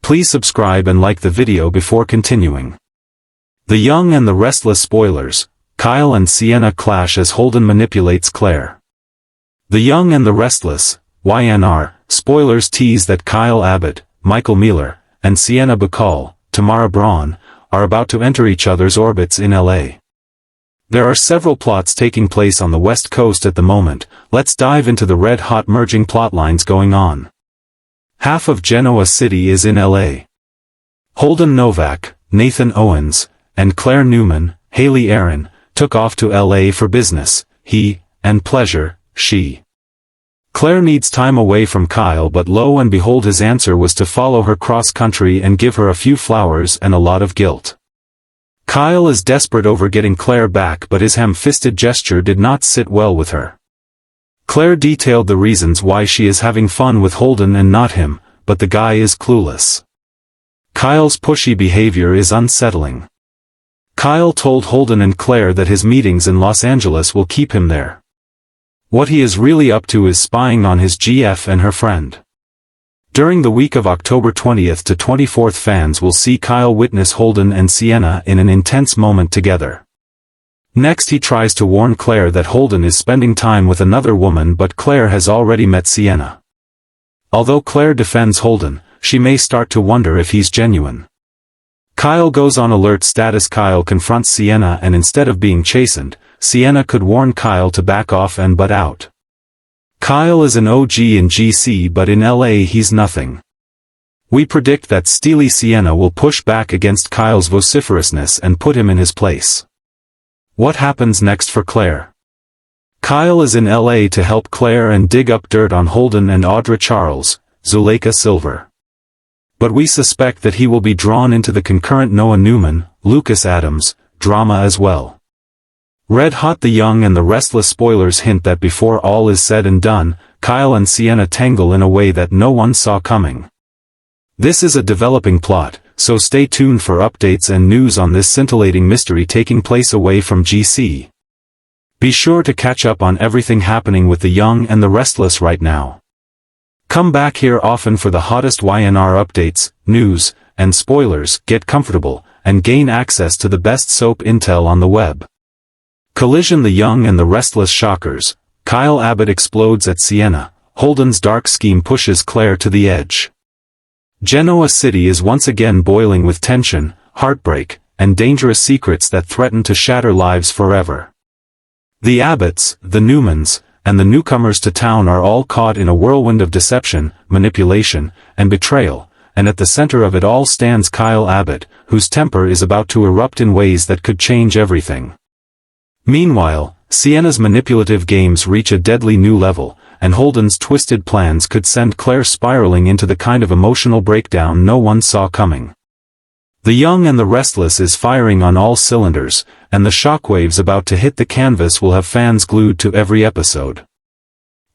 Please subscribe and like the video before continuing. The Young and the Restless spoilers. Kyle and Sienna clash as Holden manipulates Claire. The Young and the Restless, Y&R, spoilers tease that Kyle Abbott, Michael Mealer, and Sienna Bacall, Tamara Braun, are about to enter each other's orbits in LA. There are several plots taking place on the West Coast at the moment. Let's dive into the red-hot merging plotlines going on. Half of Genoa City is in LA. Holden Novak, Nathan Owens, and Claire Newman, Haley Aaron, took off to LA for business, he, and pleasure, she. Claire needs time away from Kyle, but lo and behold, his answer was to follow her cross-country and give her a few flowers and a lot of guilt. Kyle is desperate over getting Claire back, but his ham-fisted gesture did not sit well with her. Claire detailed the reasons why she is having fun with Holden and not him, but the guy is clueless. Kyle's pushy behavior is unsettling. Kyle told Holden and Claire that his meetings in Los Angeles will keep him there. What he is really up to is spying on his GF and her friend. During the week of October 20th to 24th, fans will see Kyle witness Holden and Sienna in an intense moment together. Next, he tries to warn Claire that Holden is spending time with another woman, but Claire has already met Sienna. Although Claire defends Holden, she may start to wonder if he's genuine. Kyle goes on alert status. Kyle confronts Sienna, and instead of being chastened, Sienna could warn Kyle to back off and butt out. Kyle is an OG in GC, but in LA he's nothing. We predict that steely Sienna will push back against Kyle's vociferousness and put him in his place. What happens next for Claire? Kyle is in LA to help Claire and dig up dirt on Holden and Audra Charles, Zuleika Silver. But we suspect that he will be drawn into the concurrent Noah Newman, Lucas Adams, drama as well. Red hot. The Young and the Restless spoilers hint that before all is said and done, Kyle and Sienna tangle in a way that no one saw coming. This is a developing plot, so stay tuned for updates and news on this scintillating mystery taking place away from GC. Be sure to catch up on everything happening with the Young and the Restless right now. Come back here often for the hottest Y&R updates, news, and spoilers. Get comfortable, and gain access to the best soap intel on the web. Collision. The Young and the Restless shockers. Kyle Abbott explodes at Sienna. Holden's dark scheme pushes Claire to the edge. Genoa City is once again boiling with tension, heartbreak, and dangerous secrets that threaten to shatter lives forever. The Abbotts, the Newmans, and the newcomers to town are all caught in a whirlwind of deception, manipulation, and betrayal, and at the center of it all stands Kyle Abbott, whose temper is about to erupt in ways that could change everything. Meanwhile, Sienna's manipulative games reach a deadly new level, and Holden's twisted plans could send Claire spiraling into the kind of emotional breakdown no one saw coming. The Young and the Restless is firing on all cylinders, and the shockwaves about to hit the canvas will have fans glued to every episode.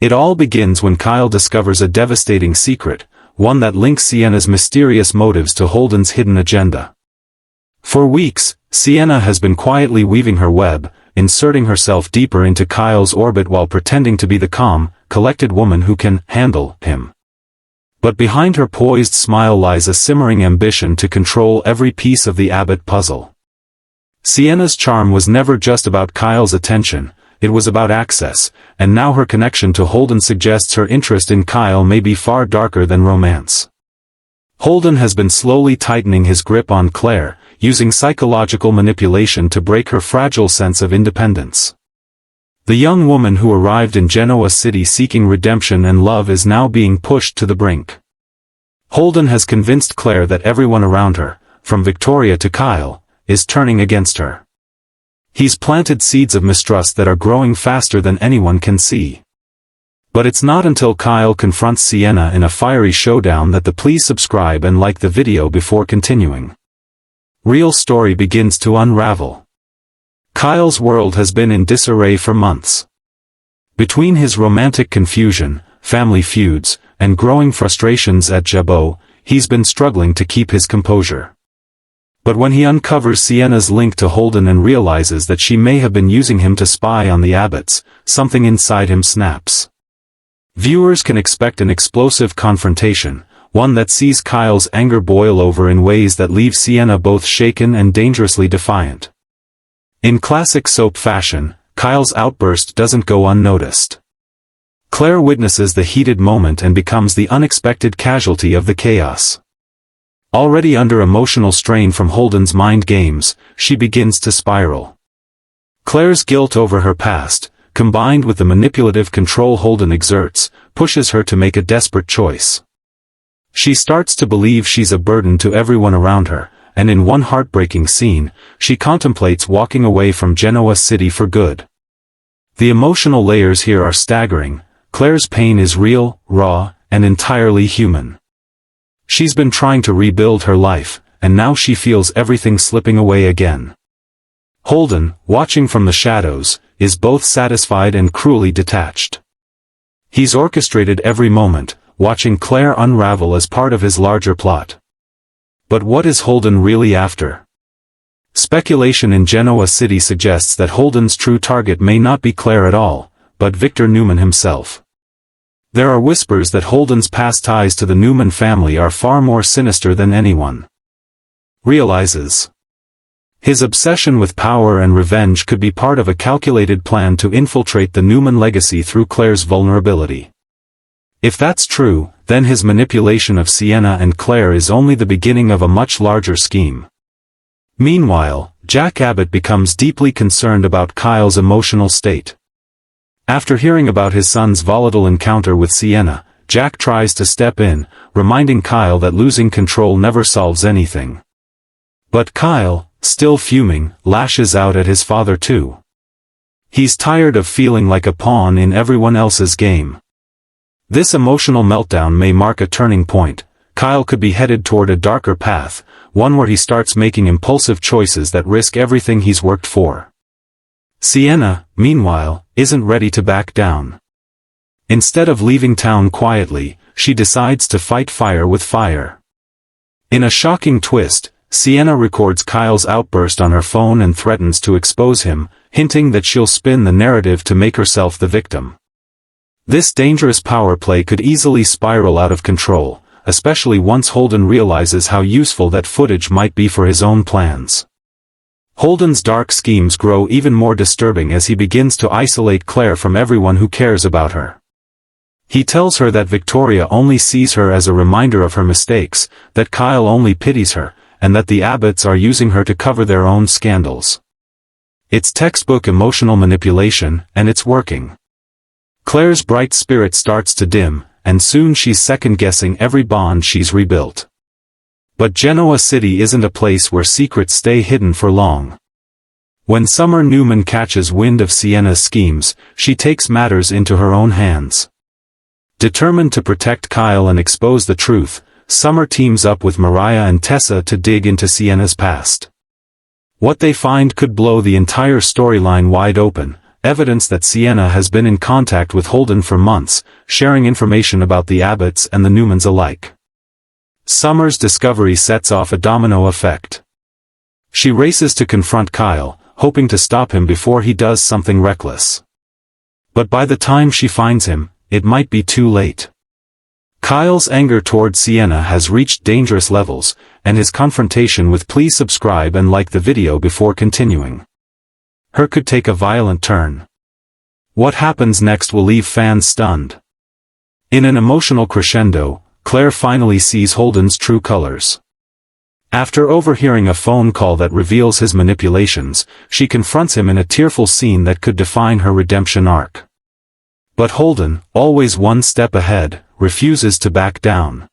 It all begins when Kyle discovers a devastating secret, one that links Sienna's mysterious motives to Holden's hidden agenda. For weeks, Sienna has been quietly weaving her web, inserting herself deeper into Kyle's orbit while pretending to be the calm, collected woman who can handle him. But behind her poised smile lies a simmering ambition to control every piece of the Abbott puzzle. Sienna's charm was never just about Kyle's attention, it was about access, and now her connection to Holden suggests her interest in Kyle may be far darker than romance. Holden has been slowly tightening his grip on Claire, using psychological manipulation to break her fragile sense of independence. The young woman who arrived in Genoa City seeking redemption and love is now being pushed to the brink. Holden has convinced Claire that everyone around her, from Victoria to Kyle, is turning against her. He's planted seeds of mistrust that are growing faster than anyone can see. But it's not until Kyle confronts Sienna in a fiery showdown that the please subscribe and like the video before continuing. Real story begins to unravel. Kyle's world has been in disarray for months. Between his romantic confusion, family feuds, and growing frustrations at Jabot, he's been struggling to keep his composure. But when he uncovers Sienna's link to Holden and realizes that she may have been using him to spy on the Abbotts, something inside him snaps. Viewers can expect an explosive confrontation, one that sees Kyle's anger boil over in ways that leave Sienna both shaken and dangerously defiant. In classic soap fashion, Kyle's outburst doesn't go unnoticed. Claire witnesses the heated moment and becomes the unexpected casualty of the chaos. Already under emotional strain from Holden's mind games, she begins to spiral. Claire's guilt over her past, combined with the manipulative control Holden exerts, pushes her to make a desperate choice. She starts to believe she's a burden to everyone around her, and in one heartbreaking scene, she contemplates walking away from Genoa City for good. The emotional layers here are staggering. Claire's pain is real, raw, and entirely human. She's been trying to rebuild her life, and now she feels everything slipping away again. Holden, watching from the shadows, is both satisfied and cruelly detached. He's orchestrated every moment, watching Claire unravel as part of his larger plot. But what is Holden really after? Speculation in Genoa City suggests that Holden's true target may not be Claire at all, but Victor Newman himself. There are whispers that Holden's past ties to the Newman family are far more sinister than anyone realizes. His obsession with power and revenge could be part of a calculated plan to infiltrate the Newman legacy through Claire's vulnerability. If that's true, then his manipulation of Sienna and Claire is only the beginning of a much larger scheme. Meanwhile, Jack Abbott becomes deeply concerned about Kyle's emotional state. After hearing about his son's volatile encounter with Sienna, Jack tries to step in, reminding Kyle that losing control never solves anything. But Kyle, still fuming, lashes out at his father too. He's tired of feeling like a pawn in everyone else's game. This emotional meltdown may mark a turning point. Kyle could be headed toward a darker path, one where he starts making impulsive choices that risk everything he's worked for. Sienna, meanwhile, isn't ready to back down. Instead of leaving town quietly, she decides to fight fire with fire. In a shocking twist, Sienna records Kyle's outburst on her phone and threatens to expose him, hinting that she'll spin the narrative to make herself the victim. This dangerous power play could easily spiral out of control, especially once Holden realizes how useful that footage might be for his own plans. Holden's dark schemes grow even more disturbing as he begins to isolate Claire from everyone who cares about her. He tells her that Victoria only sees her as a reminder of her mistakes, that Kyle only pities her, and that the Abbotts are using her to cover their own scandals. It's textbook emotional manipulation, and it's working. Claire's bright spirit starts to dim, and soon she's second-guessing every bond she's rebuilt. But Genoa City isn't a place where secrets stay hidden for long. When Summer Newman catches wind of Sienna's schemes, she takes matters into her own hands. Determined to protect Kyle and expose the truth, Summer teams up with Mariah and Tessa to dig into Sienna's past. What they find could blow the entire storyline wide open, evidence that Sienna has been in contact with Holden for months, sharing information about the Abbotts and the Newmans alike. Summer's discovery sets off a domino effect. She races to confront Kyle, hoping to stop him before he does something reckless. But by the time she finds him, it might be too late. Kyle's anger toward Sienna has reached dangerous levels, and his confrontation with "Please subscribe and like the video before continuing" her could take a violent turn. What happens next will leave fans stunned. In an emotional crescendo, Claire finally sees Holden's true colors. After overhearing a phone call that reveals his manipulations, she confronts him in a tearful scene that could define her redemption arc. But Holden, always one step ahead, refuses to back down.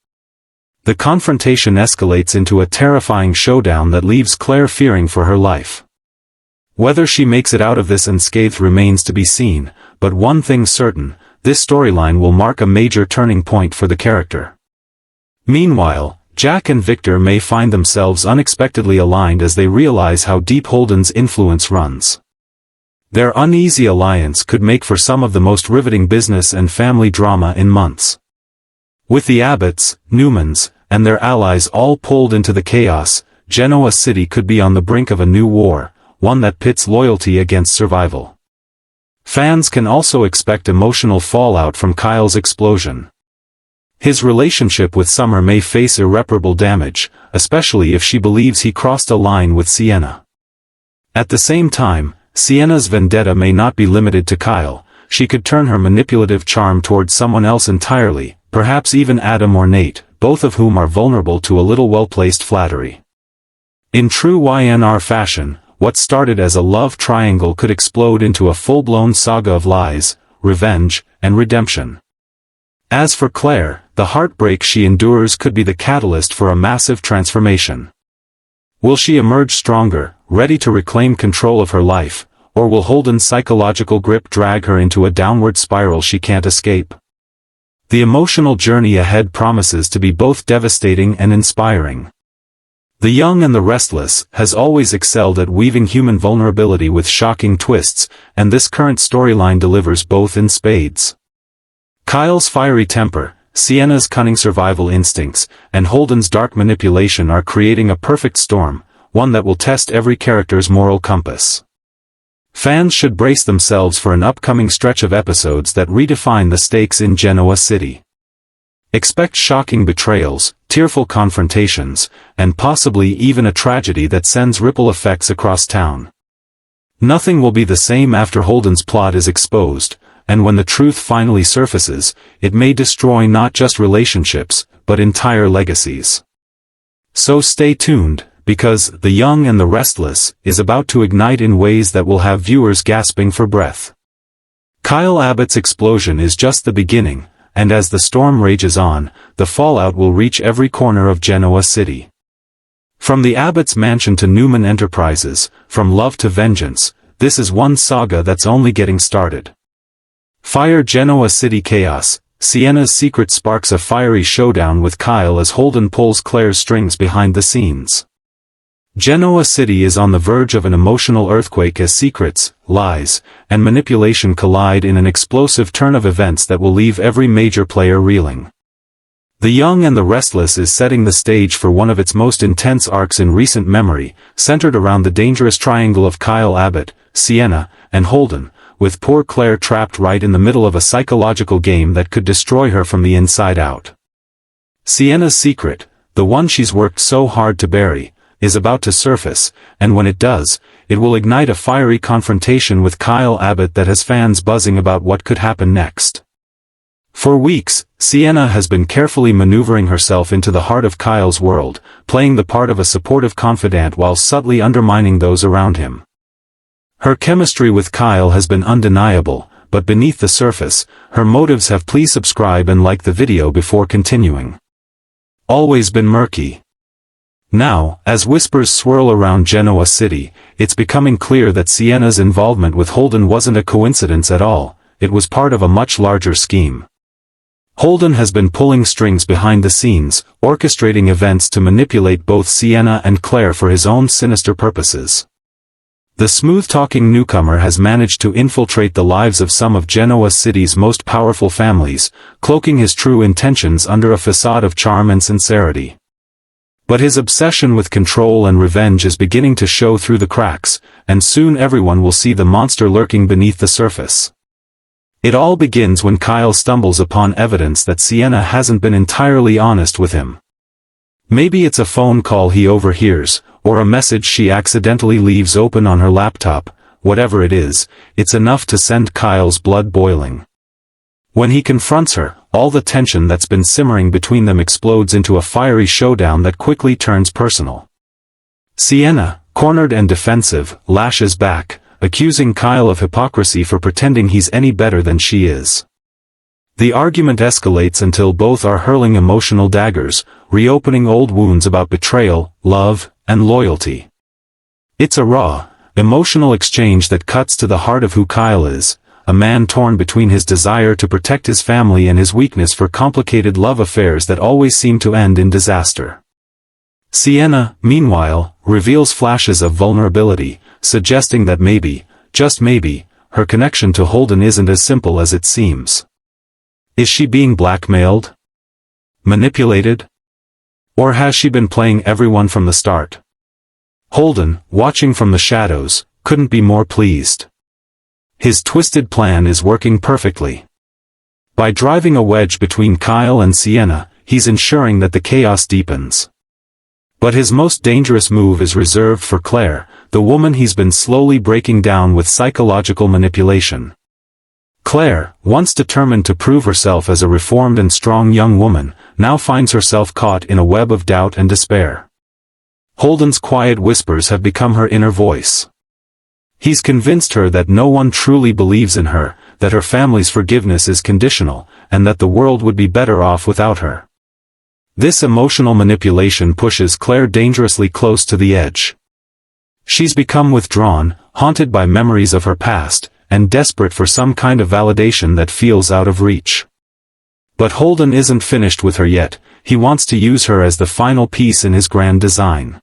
The confrontation escalates into a terrifying showdown that leaves Claire fearing for her life. Whether she makes it out of this unscathed remains to be seen, but one thing's certain, this storyline will mark a major turning point for the character. Meanwhile, Jack and Victor may find themselves unexpectedly aligned as they realize how deep Holden's influence runs. Their uneasy alliance could make for some of the most riveting business and family drama in months. With the Abbotts, Newmans, and their allies all pulled into the chaos, Genoa City could be on the brink of a new war, one that pits loyalty against survival. Fans can also expect emotional fallout from Kyle's explosion. His relationship with Summer may face irreparable damage, especially if she believes he crossed a line with Sienna. At the same time, Sienna's vendetta may not be limited to Kyle. She could turn her manipulative charm towards someone else entirely, perhaps even Adam or Nate, both of whom are vulnerable to a little well-placed flattery. In true Y&R fashion, what started as a love triangle could explode into a full-blown saga of lies, revenge, and redemption. As for Claire, the heartbreak she endures could be the catalyst for a massive transformation. Will she emerge stronger, ready to reclaim control of her life, or will Holden's psychological grip drag her into a downward spiral she can't escape? The emotional journey ahead promises to be both devastating and inspiring. The Young and the Restless has always excelled at weaving human vulnerability with shocking twists, and this current storyline delivers both in spades. Kyle's fiery temper, Sienna's cunning survival instincts, and Holden's dark manipulation are creating a perfect storm, one that will test every character's moral compass. Fans should brace themselves for an upcoming stretch of episodes that redefine the stakes in Genoa City. Expect shocking betrayals, tearful confrontations, and possibly even a tragedy that sends ripple effects across town. Nothing will be the same after Holden's plot is exposed, and when the truth finally surfaces, it may destroy not just relationships, but entire legacies. So stay tuned, because The Young and the Restless is about to ignite in ways that will have viewers gasping for breath. Kyle Abbott's explosion is just the beginning, and as the storm rages on, the fallout will reach every corner of Genoa City. From the Abbott's mansion to Newman Enterprises, from love to vengeance, this is one saga that's only getting started. Fire Genoa City chaos. Sienna's secret sparks a fiery showdown with Kyle as Holden pulls Claire's strings behind the scenes. Genoa City is on the verge of an emotional earthquake as secrets, lies, and manipulation collide in an explosive turn of events that will leave every major player reeling. The Young and the Restless is setting the stage for one of its most intense arcs in recent memory, centered around the dangerous triangle of Kyle Abbott, Sienna, and Holden, with poor Claire trapped right in the middle of a psychological game that could destroy her from the inside out. Sienna's secret, the one she's worked so hard to bury, is about to surface, and when it does, it will ignite a fiery confrontation with Kyle Abbott that has fans buzzing about what could happen next. For weeks, Sienna has been carefully maneuvering herself into the heart of Kyle's world, playing the part of a supportive confidant while subtly undermining those around him. Her chemistry with Kyle has been undeniable, but beneath the surface, her motives have please subscribe and like the video before continuing. Always been murky. Now, as whispers swirl around Genoa City, it's becoming clear that Sienna's involvement with Holden wasn't a coincidence at all, it was part of a much larger scheme. Holden has been pulling strings behind the scenes, orchestrating events to manipulate both Sienna and Claire for his own sinister purposes. The smooth-talking newcomer has managed to infiltrate the lives of some of Genoa City's most powerful families, cloaking his true intentions under a facade of charm and sincerity. But his obsession with control and revenge is beginning to show through the cracks, and soon everyone will see the monster lurking beneath the surface. It all begins when Kyle stumbles upon evidence that Sienna hasn't been entirely honest with him. Maybe it's a phone call he overhears, or a message she accidentally leaves open on her laptop. Whatever it is, it's enough to send Kyle's blood boiling. When he confronts her, all the tension that's been simmering between them explodes into a fiery showdown that quickly turns personal. Sienna, cornered and defensive, lashes back, accusing Kyle of hypocrisy for pretending he's any better than she is. The argument escalates until both are hurling emotional daggers, reopening old wounds about betrayal, love, and loyalty. It's a raw, emotional exchange that cuts to the heart of who Kyle is, a man torn between his desire to protect his family and his weakness for complicated love affairs that always seem to end in disaster. Sienna, meanwhile, reveals flashes of vulnerability, suggesting that maybe, just maybe, her connection to Holden isn't as simple as it seems. Is she being blackmailed? Manipulated? Or has she been playing everyone from the start? Holden, watching from the shadows, couldn't be more pleased. His twisted plan is working perfectly. By driving a wedge between Kyle and Sienna, he's ensuring that the chaos deepens. But his most dangerous move is reserved for Claire, the woman he's been slowly breaking down with psychological manipulation. Claire, once determined to prove herself as a reformed and strong young woman, now finds herself caught in a web of doubt and despair. Holden's quiet whispers have become her inner voice. He's convinced her that no one truly believes in her, that her family's forgiveness is conditional, and that the world would be better off without her. This emotional manipulation pushes Claire dangerously close to the edge. She's become withdrawn, haunted by memories of her past, and desperate for some kind of validation that feels out of reach. But Holden isn't finished with her yet. He wants to use her as the final piece in his grand design.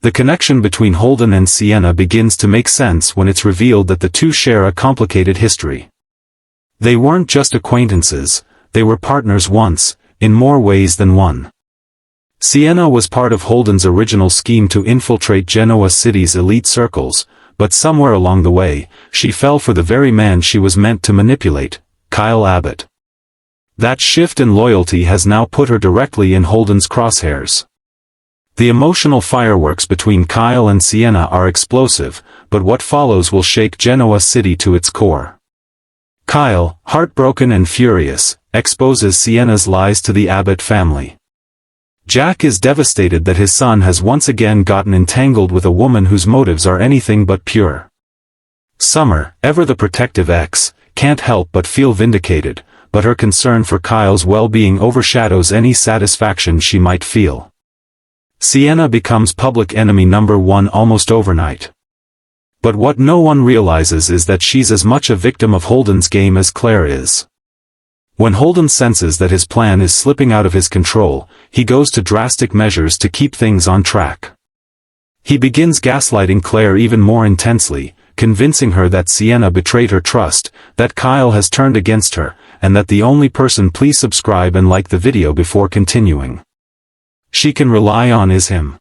The connection between Holden and Sienna begins to make sense when it's revealed that the two share a complicated history. They weren't just acquaintances, they were partners once, in more ways than one. Sienna was part of Holden's original scheme to infiltrate Genoa City's elite circles, but somewhere along the way, she fell for the very man she was meant to manipulate, Kyle Abbott. That shift in loyalty has now put her directly in Holden's crosshairs. The emotional fireworks between Kyle and Sienna are explosive, but what follows will shake Genoa City to its core. Kyle, heartbroken and furious, exposes Sienna's lies to the Abbott family. Jack is devastated that his son has once again gotten entangled with a woman whose motives are anything but pure. Summer, ever the protective ex, can't help but feel vindicated, but her concern for Kyle's well-being overshadows any satisfaction she might feel. Sienna becomes public enemy number one almost overnight. But what no one realizes is that she's as much a victim of Holden's game as Claire is. When Holden senses that his plan is slipping out of his control, he goes to drastic measures to keep things on track. He begins gaslighting Claire even more intensely, convincing her that Sienna betrayed her trust, that Kyle has turned against her, and that the only person. Please subscribe and like the video before continuing. She can rely on is him.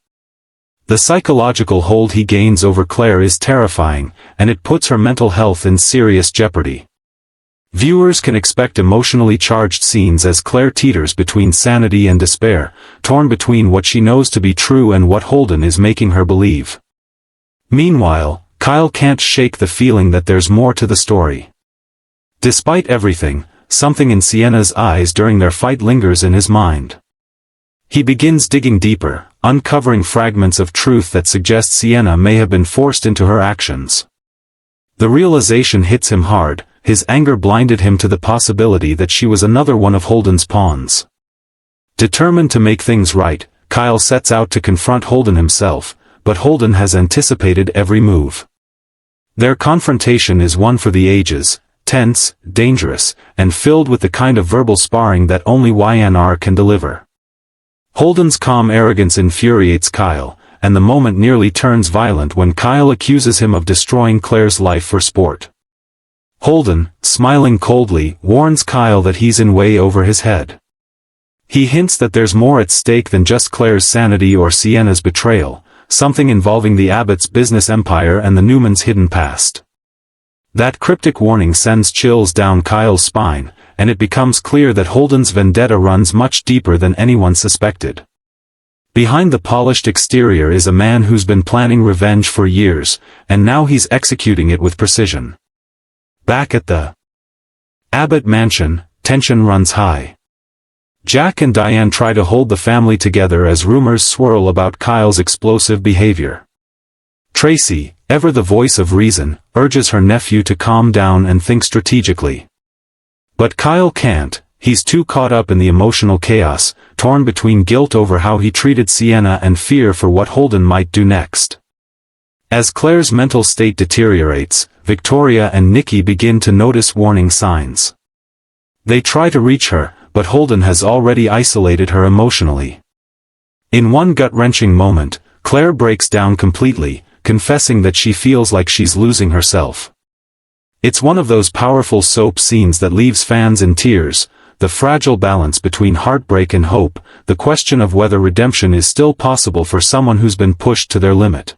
The psychological hold he gains over Claire is terrifying, and it puts her mental health in serious jeopardy. Viewers can expect emotionally charged scenes as Claire teeters between sanity and despair, torn between what she knows to be true and what Holden is making her believe. Meanwhile, Kyle can't shake the feeling that there's more to the story. Despite everything, something in Sienna's eyes during their fight lingers in his mind. He begins digging deeper, uncovering fragments of truth that suggest Sienna may have been forced into her actions. The realization hits him hard. His anger blinded him to the possibility that she was another one of Holden's pawns. Determined to make things right, Kyle sets out to confront Holden himself, but Holden has anticipated every move. Their confrontation is one for the ages, tense, dangerous, and filled with the kind of verbal sparring that only Y&R can deliver. Holden's calm arrogance infuriates Kyle, and the moment nearly turns violent when Kyle accuses him of destroying Claire's life for sport. Holden, smiling coldly, warns Kyle that he's in way over his head. He hints that there's more at stake than just Claire's sanity or Sienna's betrayal, something involving the Abbott's business empire and the Newman's hidden past. That cryptic warning sends chills down Kyle's spine, and it becomes clear that Holden's vendetta runs much deeper than anyone suspected. Behind the polished exterior is a man who's been planning revenge for years, and now he's executing it with precision. Back at the Abbott mansion, tension runs high. Jack and Diane try to hold the family together as rumors swirl about Kyle's explosive behavior. Tracy, ever the voice of reason, urges her nephew to calm down and think strategically. But Kyle can't. He's too caught up in the emotional chaos, torn between guilt over how he treated Sienna and fear for what Holden might do next. As Claire's mental state deteriorates, Victoria and Nikki begin to notice warning signs. They try to reach her, but Holden has already isolated her emotionally. In one gut-wrenching moment, Claire breaks down completely, confessing that she feels like she's losing herself. It's one of those powerful soap scenes that leaves fans in tears, the fragile balance between heartbreak and hope, the question of whether redemption is still possible for someone who's been pushed to their limit.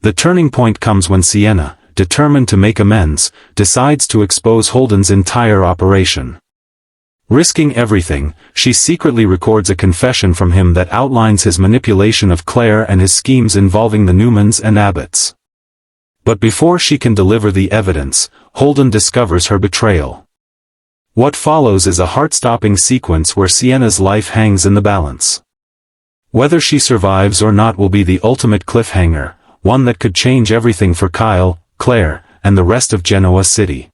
The turning point comes when Sienna, determined to make amends, decides to expose Holden's entire operation. Risking everything, she secretly records a confession from him that outlines his manipulation of Claire and his schemes involving the Newmans and Abbotts. But before she can deliver the evidence, Holden discovers her betrayal. What follows is a heart-stopping sequence where Sienna's life hangs in the balance. Whether she survives or not will be the ultimate cliffhanger, one that could change everything for Kyle, Claire, and the rest of Genoa City.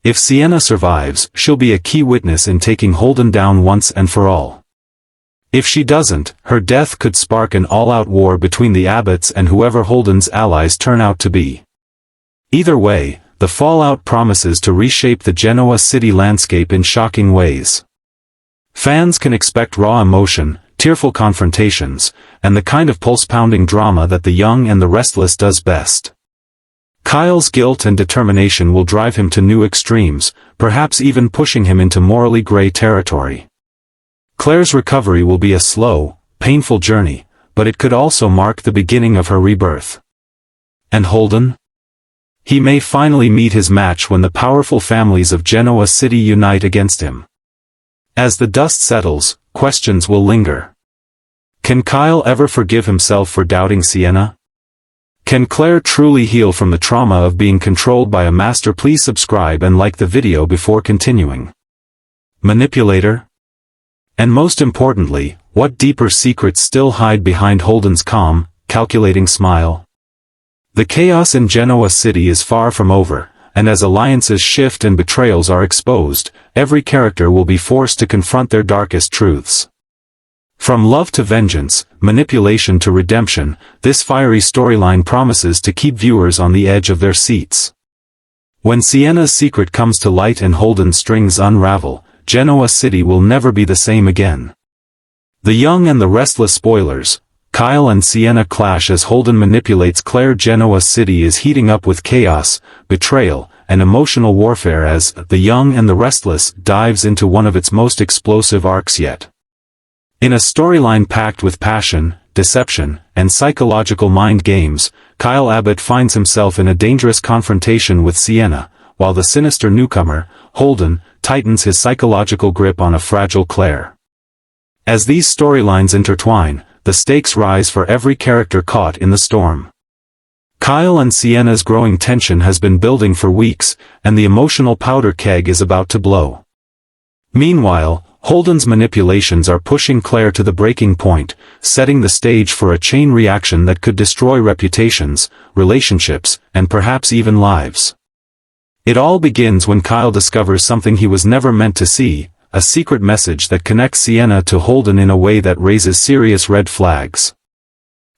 If Sienna survives, she'll be a key witness in taking Holden down once and for all. If she doesn't, her death could spark an all-out war between the Abbotts and whoever Holden's allies turn out to be. Either way, the fallout promises to reshape the Genoa City landscape in shocking ways. Fans can expect raw emotion, tearful confrontations, and the kind of pulse-pounding drama that The Young and the Restless does best. Kyle's guilt and determination will drive him to new extremes, perhaps even pushing him into morally gray territory. Claire's recovery will be a slow, painful journey, but it could also mark the beginning of her rebirth. And Holden? He may finally meet his match when the powerful families of Genoa City unite against him. As the dust settles, questions will linger. Can Kyle ever forgive himself for doubting Sienna? Can Claire truly heal from the trauma of being controlled by a master? Please subscribe and like the video before continuing. Manipulator? And most importantly, what deeper secrets still hide behind Holden's calm, calculating smile? The chaos in Genoa City is far from over, and as alliances shift and betrayals are exposed, every character will be forced to confront their darkest truths. From love to vengeance, manipulation to redemption, this fiery storyline promises to keep viewers on the edge of their seats. When Sienna's secret comes to light and Holden's strings unravel, Genoa City will never be the same again. The Young and the Restless spoilers. Kyle and Sienna clash as Holden manipulates Claire. Genoa City is heating up with chaos, betrayal, and emotional warfare as The Young and the Restless dives into one of its most explosive arcs yet. In a storyline packed with passion, deception, and psychological mind games, Kyle Abbott finds himself in a dangerous confrontation with Sienna, while the sinister newcomer, Holden, tightens his psychological grip on a fragile Claire. As these storylines intertwine, the stakes rise for every character caught in the storm. Kyle and Sienna's growing tension has been building for weeks, and the emotional powder keg is about to blow. Meanwhile, Holden's manipulations are pushing Claire to the breaking point, setting the stage for a chain reaction that could destroy reputations, relationships, and perhaps even lives. It all begins when Kyle discovers something he was never meant to see, a secret message that connects Sienna to Holden in a way that raises serious red flags.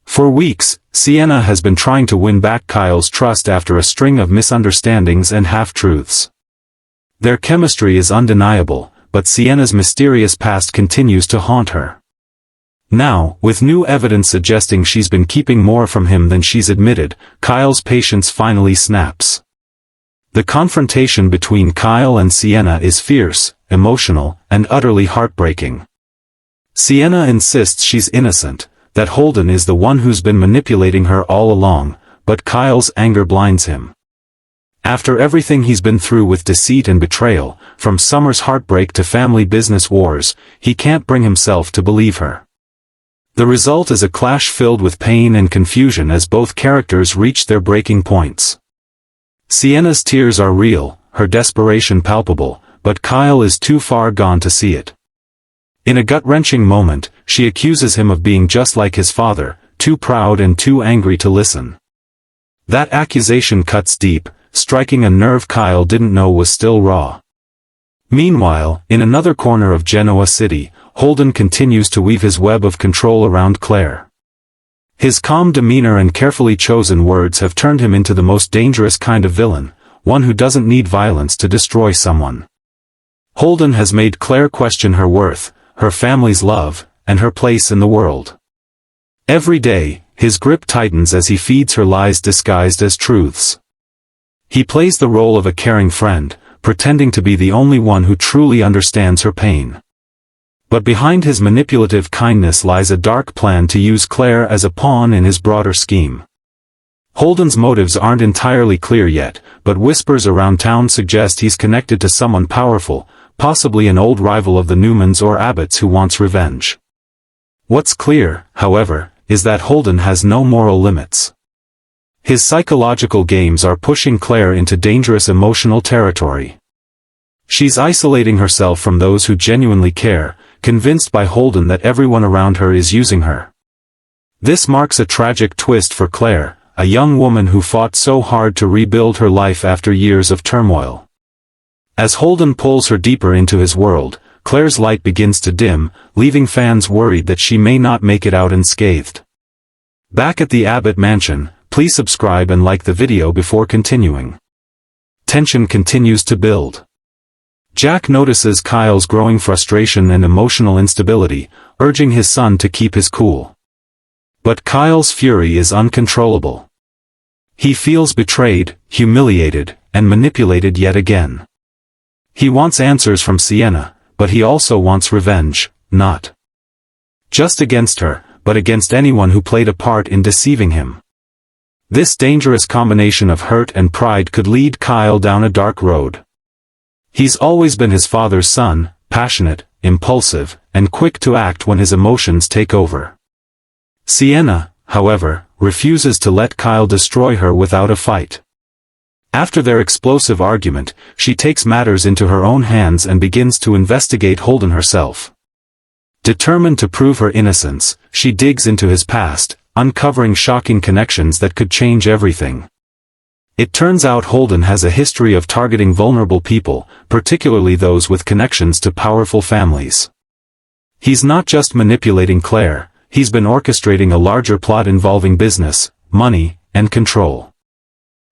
For weeks, Sienna has been trying to win back Kyle's trust after a string of misunderstandings and half-truths. Their chemistry is undeniable, but Sienna's mysterious past continues to haunt her. Now, with new evidence suggesting she's been keeping more from him than she's admitted, Kyle's patience finally snaps. The confrontation between Kyle and Sienna is fierce, emotional, and utterly heartbreaking. Sienna insists she's innocent, that Holden is the one who's been manipulating her all along, but Kyle's anger blinds him. After everything he's been through with deceit and betrayal, from Summer's heartbreak to family business wars, he can't bring himself to believe her. The result is a clash filled with pain and confusion as both characters reach their breaking points. Sienna's tears are real, her desperation palpable, but Kyle is too far gone to see it. In a gut-wrenching moment, she accuses him of being just like his father, too proud and too angry to listen. That accusation cuts deep, striking a nerve Kyle didn't know was still raw. Meanwhile, in another corner of Genoa City, Holden continues to weave his web of control around Claire. His calm demeanor and carefully chosen words have turned him into the most dangerous kind of villain, one who doesn't need violence to destroy someone. Holden has made Claire question her worth, her family's love, and her place in the world. Every day, his grip tightens as he feeds her lies disguised as truths. He plays the role of a caring friend, pretending to be the only one who truly understands her pain. But behind his manipulative kindness lies a dark plan to use Claire as a pawn in his broader scheme. Holden's motives aren't entirely clear yet, but whispers around town suggest he's connected to someone powerful, possibly an old rival of the Newmans or Abbotts who wants revenge. What's clear, however, is that Holden has no moral limits. His psychological games are pushing Claire into dangerous emotional territory. She's isolating herself from those who genuinely care, convinced by Holden that everyone around her is using her. This marks a tragic twist for Claire, a young woman who fought so hard to rebuild her life after years of turmoil. As Holden pulls her deeper into his world, Claire's light begins to dim, leaving fans worried that she may not make it out unscathed. Back at the Abbott mansion, please subscribe and like the video before continuing. Tension continues to build. Jack notices Kyle's growing frustration and emotional instability, urging his son to keep his cool. But Kyle's fury is uncontrollable. He feels betrayed, humiliated, and manipulated yet again. He wants answers from Sienna, but he also wants revenge, not just against her, but against anyone who played a part in deceiving him. This dangerous combination of hurt and pride could lead Kyle down a dark road. He's always been his father's son, passionate, impulsive, and quick to act when his emotions take over. Sienna, however, refuses to let Kyle destroy her without a fight. After their explosive argument, she takes matters into her own hands and begins to investigate Holden herself. Determined to prove her innocence, she digs into his past, uncovering shocking connections that could change everything. It turns out Holden has a history of targeting vulnerable people, particularly those with connections to powerful families. He's not just manipulating Claire, he's been orchestrating a larger plot involving business, money, and control.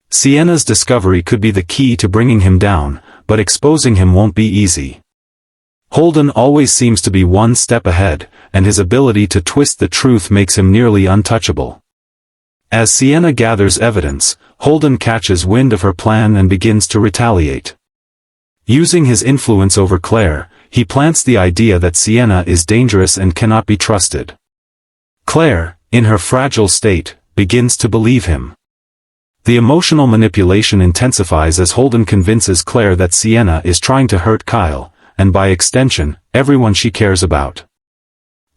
Sienna's discovery could be the key to bringing him down, but exposing him won't be easy. Holden always seems to be one step ahead, and his ability to twist the truth makes him nearly untouchable. As Sienna gathers evidence, Holden catches wind of her plan and begins to retaliate. Using his influence over Claire, he plants the idea that Sienna is dangerous and cannot be trusted. Claire, in her fragile state, begins to believe him. The emotional manipulation intensifies as Holden convinces Claire that Sienna is trying to hurt Kyle, and by extension, everyone she cares about.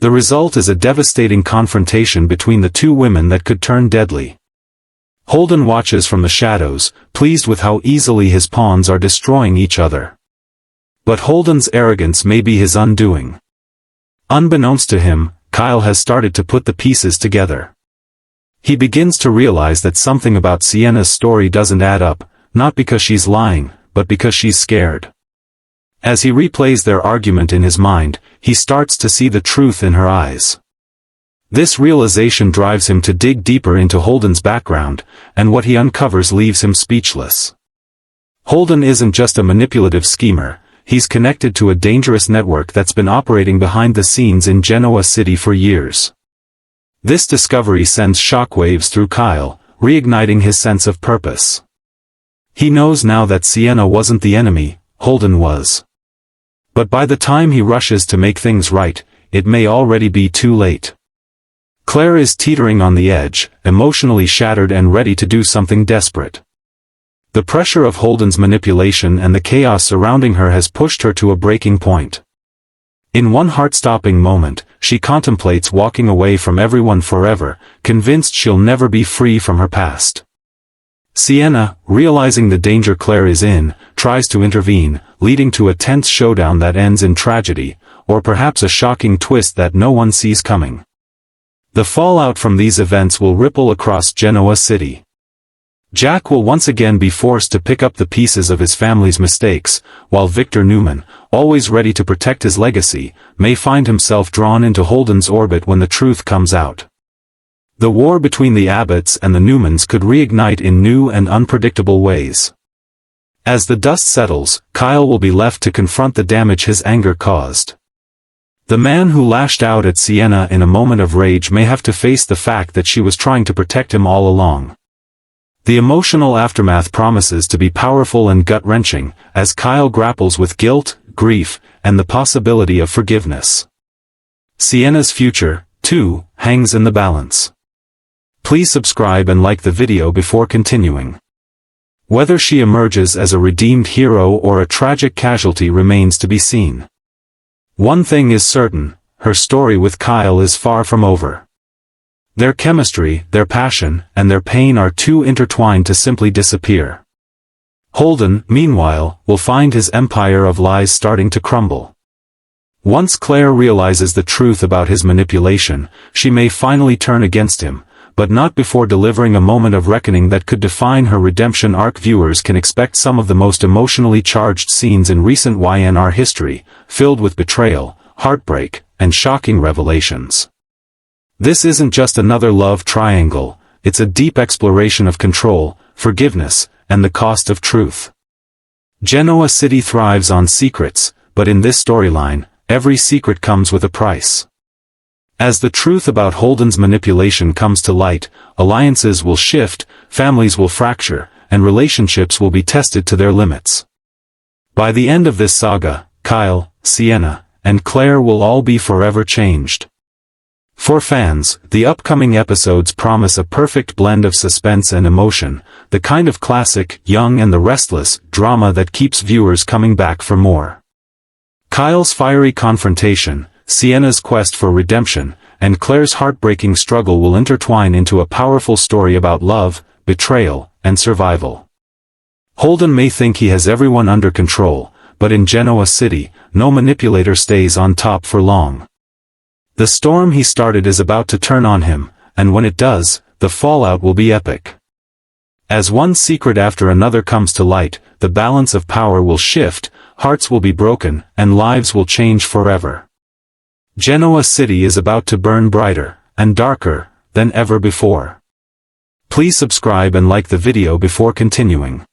The result is a devastating confrontation between the two women that could turn deadly. Holden watches from the shadows, pleased with how easily his pawns are destroying each other. But Holden's arrogance may be his undoing. Unbeknownst to him, Kyle has started to put the pieces together. He begins to realize that something about Sienna's story doesn't add up, not because she's lying, but because she's scared. As he replays their argument in his mind, he starts to see the truth in her eyes. This realization drives him to dig deeper into Holden's background, and what he uncovers leaves him speechless. Holden isn't just a manipulative schemer, he's connected to a dangerous network that's been operating behind the scenes in Genoa City for years. This discovery sends shockwaves through Kyle, reigniting his sense of purpose. He knows now that Sienna wasn't the enemy, Holden was. But by the time he rushes to make things right, it may already be too late. Claire is teetering on the edge, emotionally shattered and ready to do something desperate. The pressure of Holden's manipulation and the chaos surrounding her has pushed her to a breaking point. In one heart-stopping moment, she contemplates walking away from everyone forever, convinced she'll never be free from her past. Sienna, realizing the danger Claire is in, tries to intervene, leading to a tense showdown that ends in tragedy, or perhaps a shocking twist that no one sees coming. The fallout from these events will ripple across Genoa City. Jack will once again be forced to pick up the pieces of his family's mistakes, while Victor Newman, always ready to protect his legacy, may find himself drawn into Holden's orbit when the truth comes out. The war between the Abbotts and the Newmans could reignite in new and unpredictable ways. As the dust settles, Kyle will be left to confront the damage his anger caused. The man who lashed out at Sienna in a moment of rage may have to face the fact that she was trying to protect him all along. The emotional aftermath promises to be powerful and gut-wrenching, as Kyle grapples with guilt, grief, and the possibility of forgiveness. Sienna's future, too, hangs in the balance. Please subscribe and like the video before continuing. Whether she emerges as a redeemed hero or a tragic casualty remains to be seen. One thing is certain, her story with Kyle is far from over. Their chemistry, their passion, and their pain are too intertwined to simply disappear. Holden, meanwhile, will find his empire of lies starting to crumble. Once Claire realizes the truth about his manipulation, she may finally turn against him, but not before delivering a moment of reckoning that could define her redemption arc. Viewers can expect some of the most emotionally charged scenes in recent Y&R history, filled with betrayal, heartbreak, and shocking revelations. This isn't just another love triangle, it's a deep exploration of control, forgiveness, and the cost of truth. Genoa City thrives on secrets, but in this storyline, every secret comes with a price. As the truth about Holden's manipulation comes to light, alliances will shift, families will fracture, and relationships will be tested to their limits. By the end of this saga, Kyle, Sienna, and Claire will all be forever changed. For fans, the upcoming episodes promise a perfect blend of suspense and emotion, the kind of classic Young and the Restless drama that keeps viewers coming back for more. Kyle's fiery confrontation, Sienna's quest for redemption, and Claire's heartbreaking struggle will intertwine into a powerful story about love, betrayal, and survival. Holden may think he has everyone under control, but in Genoa City, no manipulator stays on top for long. The storm he started is about to turn on him, and when it does, the fallout will be epic. As one secret after another comes to light, the balance of power will shift, hearts will be broken, and lives will change forever. Genoa City is about to burn brighter, and darker, than ever before. Please subscribe and like the video before continuing.